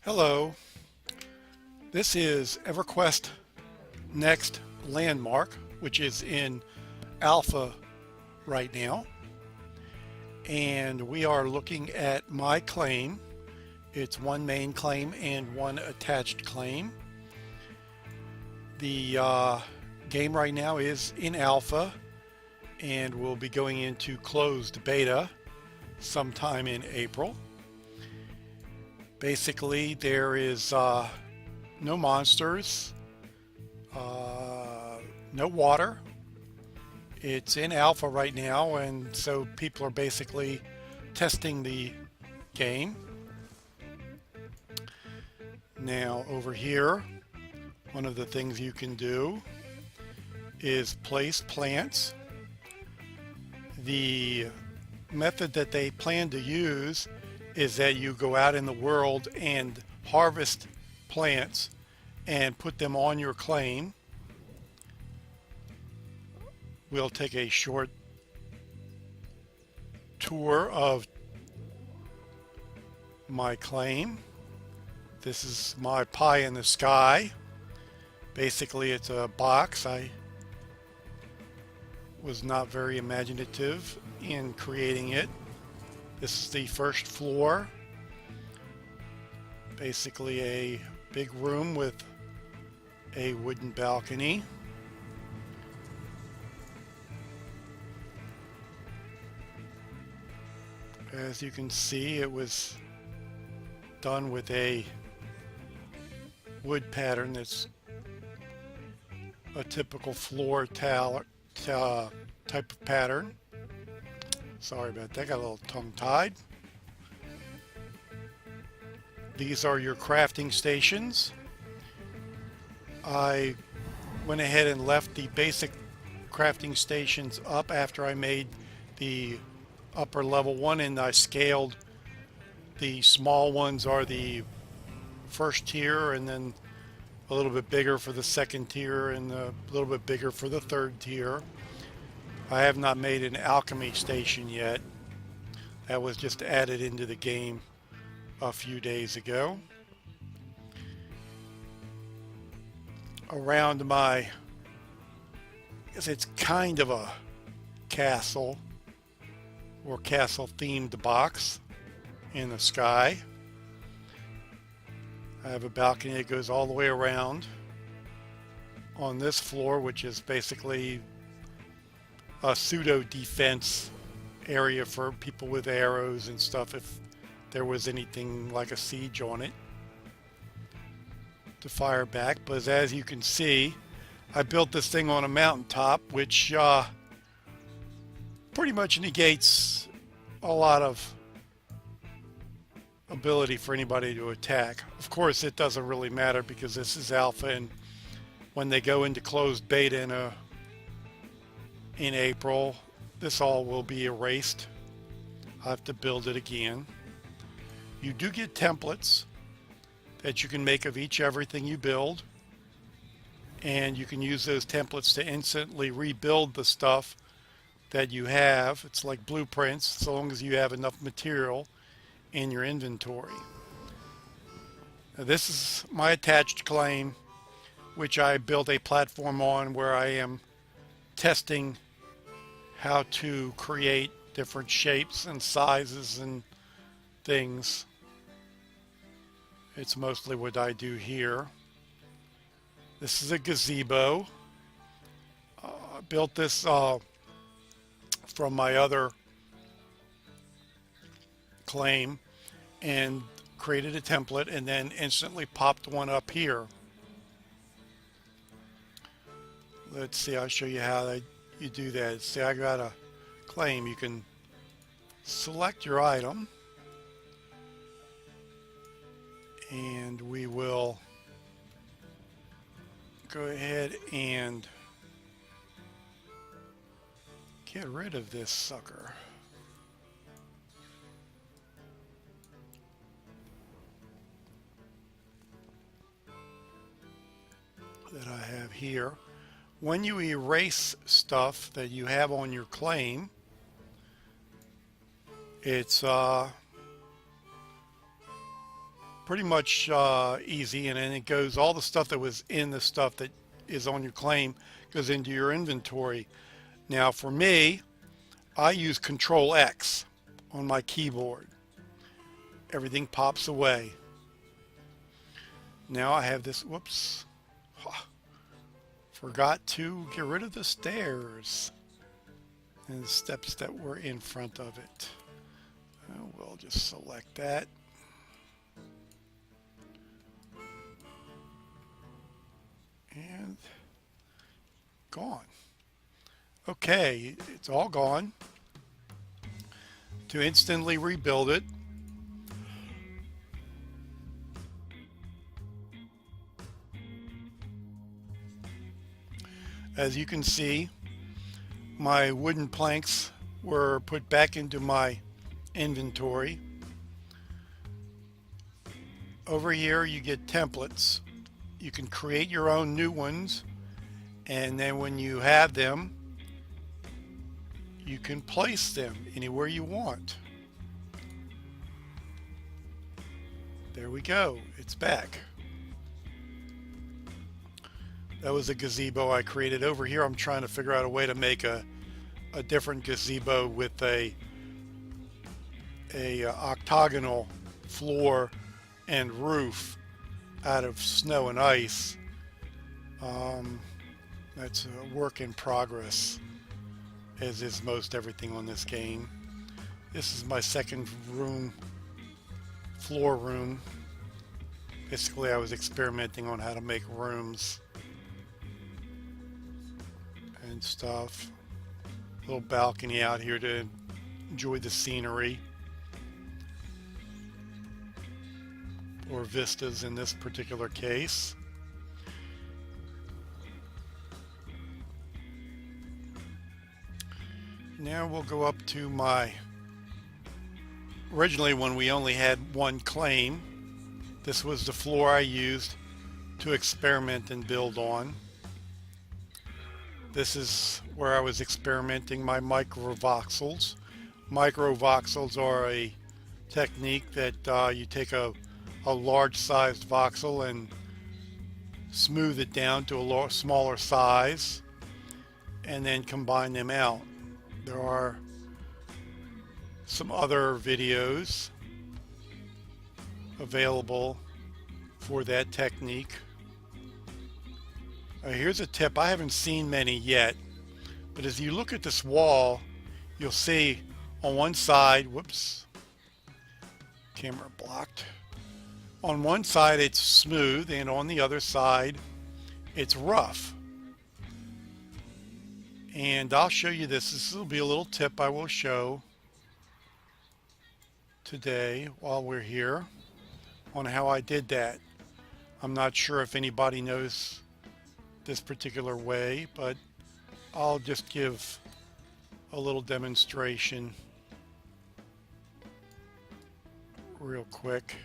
Hello, this is Everquest Next Landmark, which is in alpha right now. And we are looking at my claim. It's one main claim and one attached claim. The game right now is in alpha and will be going into closed beta sometime in April. Basically, there is no monsters, no water. It's in alpha right now, and so people are basically testing the game. Now, over here, one of the things you can do is place plants. The method that they plan to use is that you go out in the world and harvest plants and put them on your claim. We'll take a short tour of my claim. This is my pie in the sky. Basically, it's a box. I was not very imaginative in creating it. This is the first floor. Basically a big room with a wooden balcony. As you can see, it was done with a wood pattern that's a typical floor tile type of pattern. Sorry about that, got a little tongue-tied. These are your crafting stations. I went ahead and left the basic crafting stations up after I made the upper level one, and I scaled the small ones are the first tier, and then a little bit bigger for the second tier, and a little bit bigger for the third tier. I have not made an alchemy station yet. That was just added into the game a few days ago. Around my, I guess it's kind of a castle or castle themed box in the sky. I have a balcony that goes all the way around on this floor, which is basically a pseudo defense area for people with arrows and stuff if there was anything like a siege on it to fire back. But as you can see, I built this thing on a mountaintop, which pretty much negates a lot of ability for anybody to attack. Of course, it doesn't really matter because this is alpha, and when they go into closed beta in April, this all will be erased. I'll have to build it again. You do get templates that you can make of everything you build, and you can use those templates to instantly rebuild the stuff that you have. It's like blueprints, so long as you have enough material in your inventory. Now, this is my attached claim, which I built a platform on where I am testing how to create different shapes and sizes and things. It's mostly what I do here. This is a gazebo. I built this from my other claim and created a template and then instantly popped one up here. Let's see, I'll show you how you do that. See, I got a claim. You can select your item, and we will go ahead and get rid of this sucker. That I have here. When you erase stuff that you have on your claim, it's pretty much easy, and then it goes, all the stuff that was in the stuff that is on your claim goes into your inventory. Now for me, I use Control X on my keyboard. Everything pops away. Now I have this, whoops, forgot to get rid of the stairs and the steps that were in front of it. We'll just select that. And gone. Okay, it's all gone. To instantly rebuild it, as you can see, my wooden planks were put back into my inventory. Over here you get templates. You can create your own new ones, and then when you have them, you can place them anywhere you want. There we go, it's back. That was a gazebo I created. Over here I'm trying to figure out a way to make a different gazebo with a octagonal floor and roof out of snow and ice. That's a work in progress, as is most everything on this game. This is my second room, floor room. Basically I was experimenting on how to make rooms and stuff. Little balcony out here to enjoy the scenery, or vistas in this particular case. Now we'll go up to my, originally when we only had one claim, this was the floor I used to experiment and build on. This is where I was experimenting my microvoxels. Microvoxels are a technique that you take a large sized voxel and smooth it down to a smaller size and then combine them out. There are some other videos available for that technique. Here's a tip. I haven't seen many yet, but as you look at this wall, you'll see on one side, whoops, camera blocked. On one side it's smooth, and on the other side it's rough. And I'll show you this. This will be a little tip I will show today while we're here on how I did that. I'm not sure if anybody knows this particular way, but I'll just give a little demonstration real quick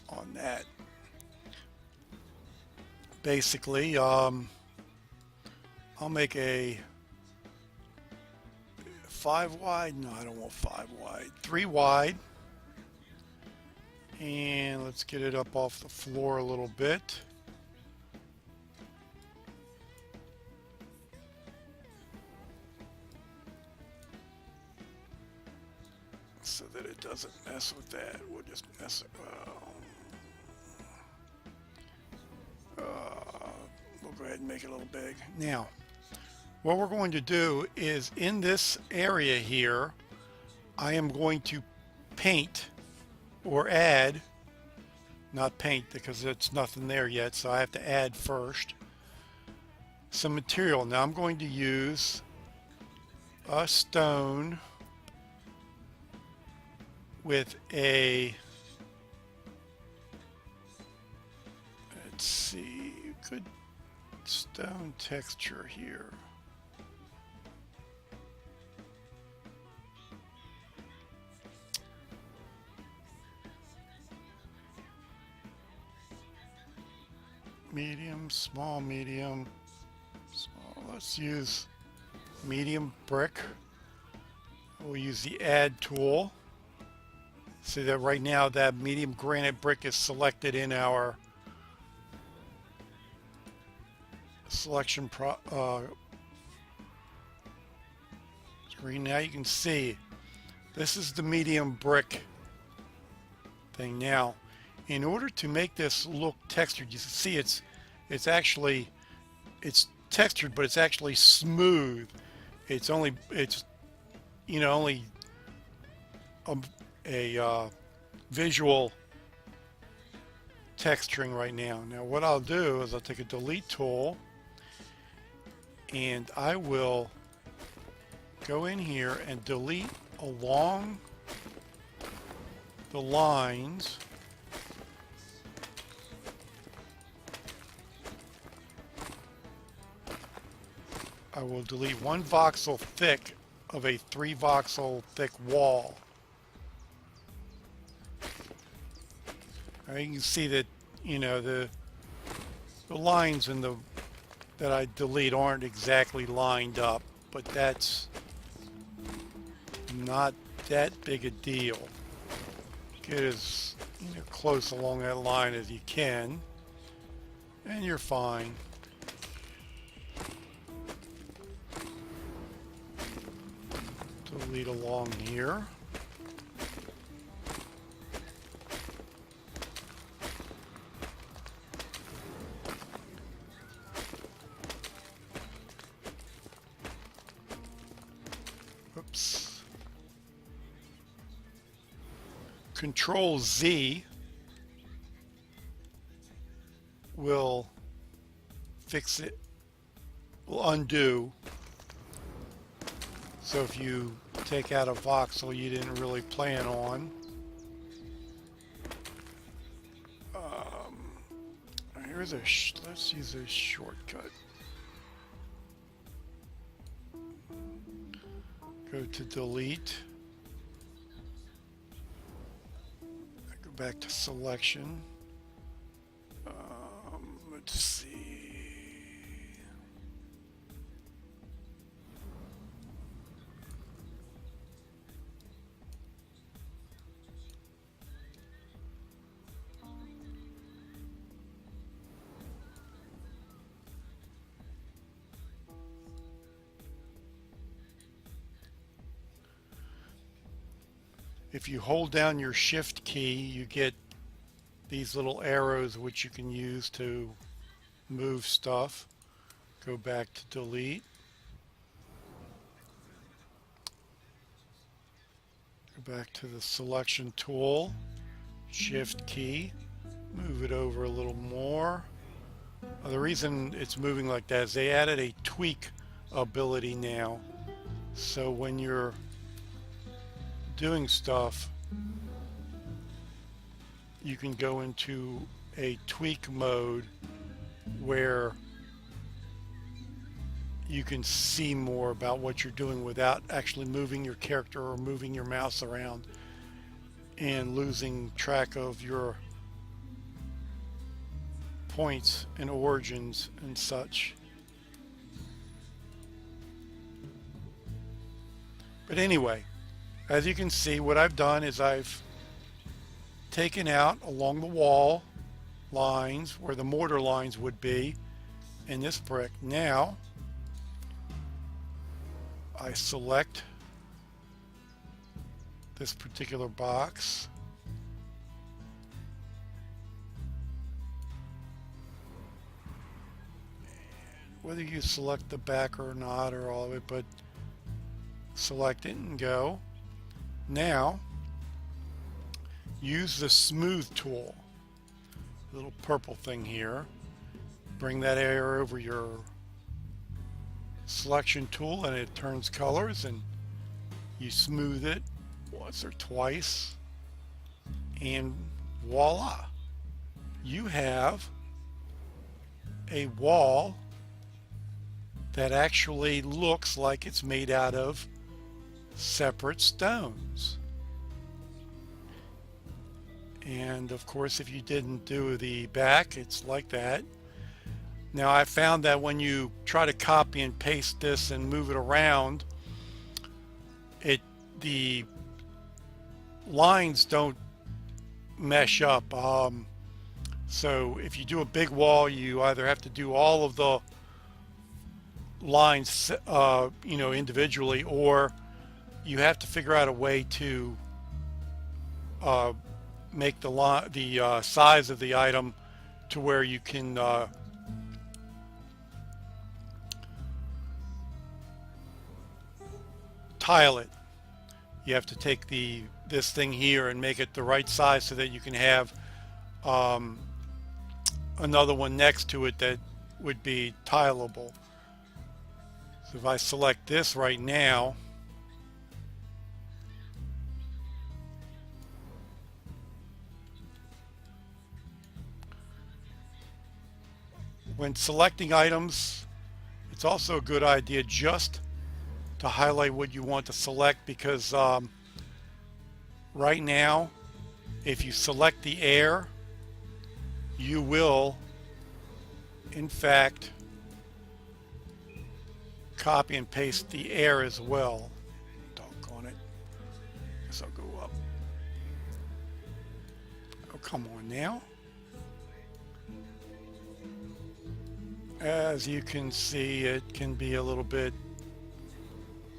on that. Basically, I'll make a 5 wide. No, I don't want 5 wide. 3 wide. And let's get it up off the floor a little bit. So that it doesn't mess with that. We'll just mess it. We'll go ahead and make it a little big. Now, what we're going to do is in this area here, I am going to paint or add, not paint because it's nothing there yet, so I have to add first some material. Now I'm going to use a stone with a, let's see, good stone texture here. Medium, small, medium, small. Let's use medium brick. We'll use the add tool. See that right now that medium granite brick is selected in our selection screen. Now you can see this is the medium brick thing. Now, in order to make this look textured, you can see it's textured, but it's actually smooth. It's only only a visual texturing right now. Now what I'll do is I'll take a delete tool and I will go in here and delete along the lines I will delete 1 voxel thick of a 3 voxel thick wall. Now you can see that the lines in that I delete aren't exactly lined up, but that's not that big a deal. Get as close along that line as you can, and you're fine. Delete along here. Oops. Control Z will fix it, will undo. So if you take out a voxel you didn't really plan on, let's use a shortcut. Go to delete. Go back to selection. Let's see. If you hold down your shift key, you get these little arrows which you can use to move stuff. Go back to delete. Go back to the selection tool, shift key, move it over a little more. The reason it's moving like that is they added a tweak ability now. So when you're doing stuff, you can go into a tweak mode where you can see more about what you're doing without actually moving your character or moving your mouse around and losing track of your points and origins and such. But anyway, as you can see, what I've done is I've taken out along the wall lines where the mortar lines would be in this brick. Now I select this particular box. Whether you select the back or not or all of it, but select it and go. Now use the smooth tool, the little purple thing here. Bring that area over your selection tool and it turns colors, and you smooth it once or twice and voila, you have a wall that actually looks like it's made out of separate stones. And of course, if you didn't do the back, it's like that. Now I found that when you try to copy and paste this and move it around, the lines don't mesh up. So if you do a big wall, you either have to do all of the lines, individually, or you have to figure out a way to uh, make the size of the item to where you can tile it. You have to take this thing here and make it the right size so that you can have another one next to it that would be tileable. So if I select this right now, when selecting items, it's also a good idea just to highlight what you want to select, because right now, if you select the air, you will, in fact, copy and paste the air as well. Doggone it. Guess I'll go up. Oh, come on now. As you can see, it can be a little bit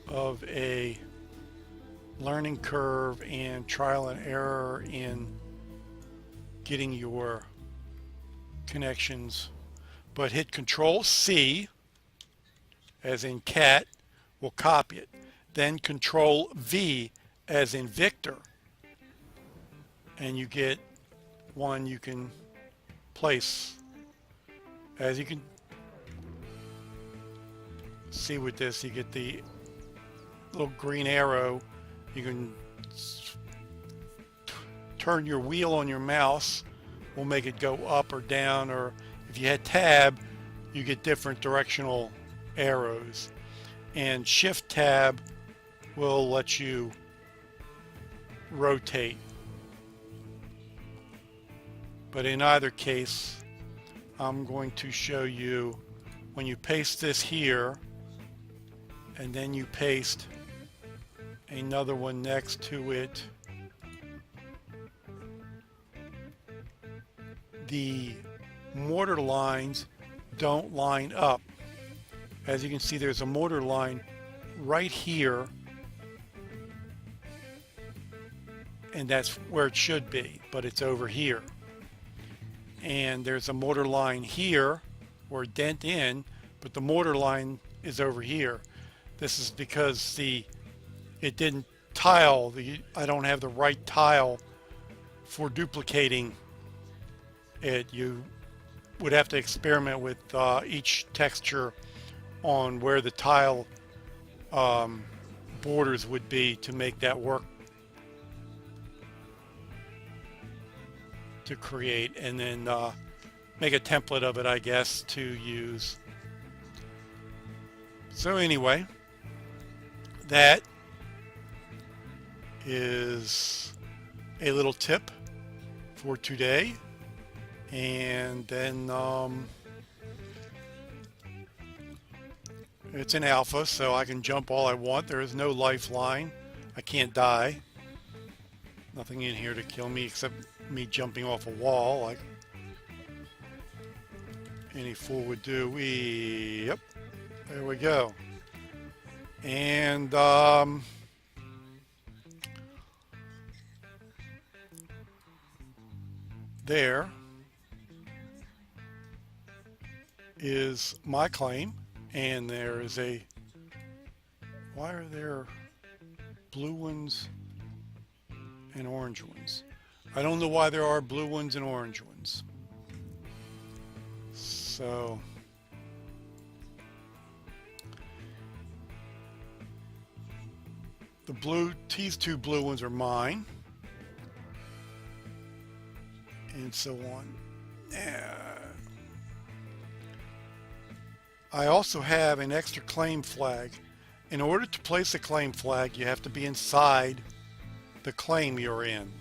of a learning curve and trial and error in getting your connections, but hit Control C, as in cat, will copy it. Then Control V, as in Victor, and you get one you can place. As you can see with this, you get the little green arrow. You can turn your wheel on your mouse, will make it go up or down, or if you hit tab, you get different directional arrows. And shift tab will let you rotate. But in either case, I'm going to show you when you paste this here, and then you paste another one next to it, the mortar lines don't line up. As you can see, there's a mortar line right here, and that's where it should be, but it's over here. And there's a mortar line here or dent in, but the mortar line is over here. This is because it didn't tile. I don't have the right tile for duplicating it. You would have to experiment with each texture on where the tile borders would be to make that work, to create, and then make a template of it, I guess, to use. So anyway, that is a little tip for today. And then it's an alpha, so I can jump all I want. There is no lifeline. I can't die. Nothing in here to kill me except me jumping off a wall like any fool would do. Yep, there we go. And there is my claim, and there is a, why are there blue ones and orange ones? I don't know why there are blue ones and orange ones. So these two blue ones are mine, and so on. I also have an extra claim flag. In order to place a claim flag, you have to be inside the claim you're in.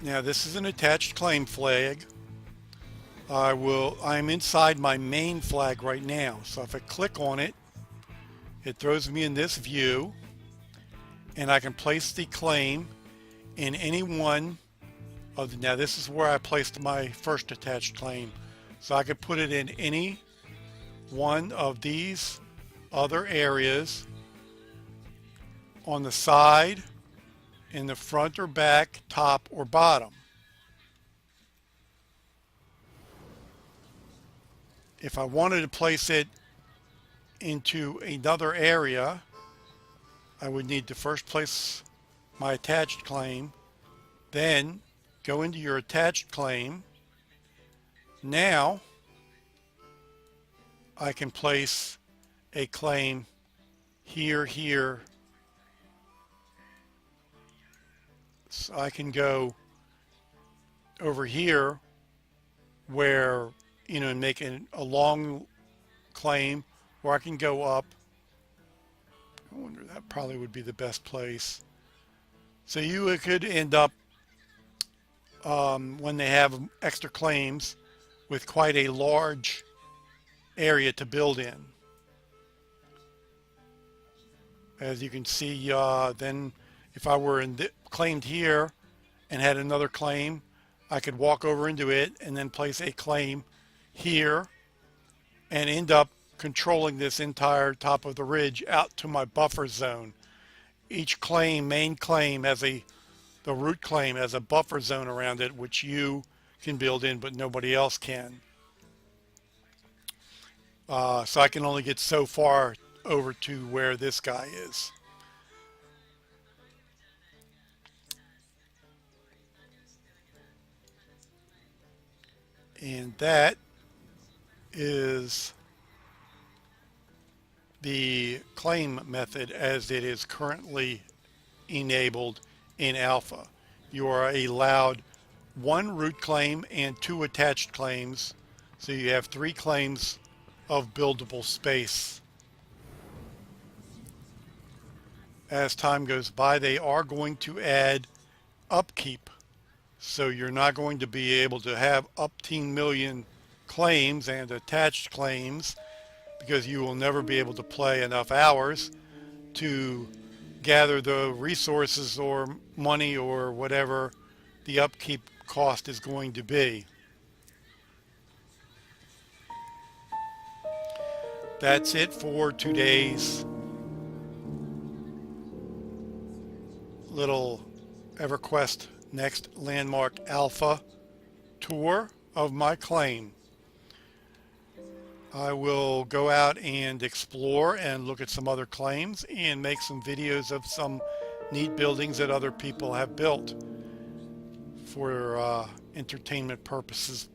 Now this is an attached claim flag. I'm inside my main flag right now. So if I click on it, It throws me in this view, and I can place the claim in any one of the, now this is where I placed my first attached claim. So I could put it in any one of these other areas on the side, in the front or back, top or bottom. If I wanted to place it into another area, I would need to first place my attached claim, then go into your attached claim. Now I can place a claim here, here. So I can go over here where, and make a long claim, or I can go up. I wonder, that probably would be the best place. So you could end up, when they have extra claims, with quite a large area to build in. As you can see, then if I were claimed here and had another claim, I could walk over into it and then place a claim here and end up controlling this entire top of the ridge out to my buffer zone. Each claim, main claim, has the root claim has a buffer zone around it, which you can build in, but nobody else can. So I can only get so far over to where this guy is. And that is the claim method as it is currently enabled in alpha. You are allowed one root claim and 2 attached claims, so you have 3 claims of buildable space. As time goes by, they are going to add upkeep, so you're not going to be able to have up 10 million claims and attached claims, because you will never be able to play enough hours to gather the resources or money or whatever the upkeep cost is going to be. That's it for today's little EverQuest Next Landmark Alpha tour of my claim. I will go out and explore and look at some other claims and make some videos of some neat buildings that other people have built for entertainment purposes